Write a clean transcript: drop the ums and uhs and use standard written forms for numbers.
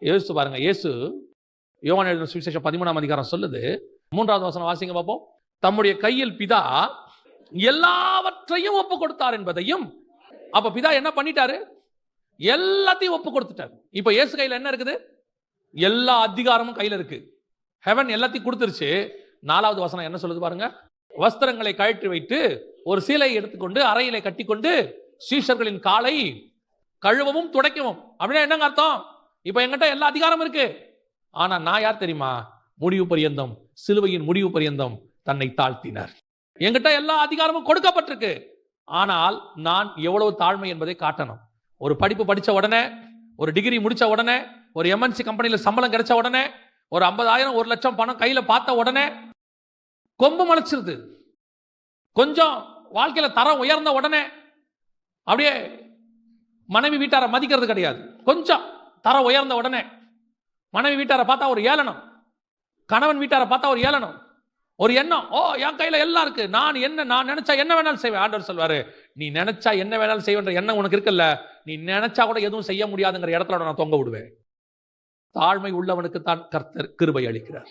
யோசித்து பாருங்க. இயேசு யோவான் எழுதின சுவிசேஷம் 13ஆம் அதிகாரம் சொல்லுது, 3வது வசனம் வாசிங்க பார்ப்போம். தம்முடைய கையில் பிதா எல்லாவற்றையும் ஒப்பு கொடுத்தார் என்பதையும். அப்ப பிதா என்ன பண்ணிட்டாரு? எல்லாத்தையும் ஒப்பு கொடுத்துட்டார். இப்ப இயேசு கையில என்ன இருக்குது? எல்லா அதிகாரமும் கையில இருக்கு. ஹெவன் எல்லாத்தையும் கொடுத்துருச்சு. 4வது வசனம் என்ன சொல்லுது பாருங்க. வஸ்திரங்களை கழற்றி வைத்து ஒரு சீலை எடுத்துக்கொண்டு அறையிலே கட்டிக்கொண்டு சீஷர்களின் காலை கழுவவும் துடைக்கவும். அப்படின்னா என்னங்க அர்த்தம்? இப்ப என்கிட்ட எல்லா அதிகாரமும் இருக்கு. ஆனா நான் யார் தெரியுமா? முடிவு பரியந்தம், சிலுவையின் முடிவு பரியந்தம் தன்னை தாழ்த்தினார். என்கிட்ட எல்லா அதிகாரமும் கொடுக்கப்பட்டிருக்கு. ஆனால் நான் எவ்வளவு தாழ்மை என்பதை காட்டணும். ஒரு படிப்பு படிச்ச உடனே, ஒரு டிகிரி முடிச்ச உடனே, ஒரு எம்என்சி கம்பெனியில சம்பளம் கிடைச்ச உடனே, ஒரு 50,000 1 லட்சம் பணம் கையில பார்த்த உடனே கொம்பு முளைச்சிருது. கொஞ்சம் வாழ்க்கையில தரம் உயர்ந்த உடனே அப்படியே மனைவி வீட்டாரை மதிக்கிறது கிடையாது. கொஞ்சம் தரம் உயர்ந்த உடனே மனைவி வீட்டாரை பார்த்தா ஒரு ஏளனம், கணவன் வீட்டாரை பார்த்தா ஒரு ஏளனம், ஒரு எண்ணம். ஓ, என் கையில எல்லாம் இருக்கு, நான் நினைச்சா என்ன வேணாலும் செய்வேன். ஆண்டவர் சொல்வாரு, நீ நினைச்சா என்ன வேணாலும் செய்வேன்ற எண்ணம் உனக்கு இருக்குல்ல, நீ நினைச்சா கூட எதுவும் செய்ய முடியாதுங்கிற இடத்துல நான் தொங்க விடுவேன். தாழ்மை உள்ளவனுக்கு தான் கர்த்தர் கிருபை அளிக்கிறார்.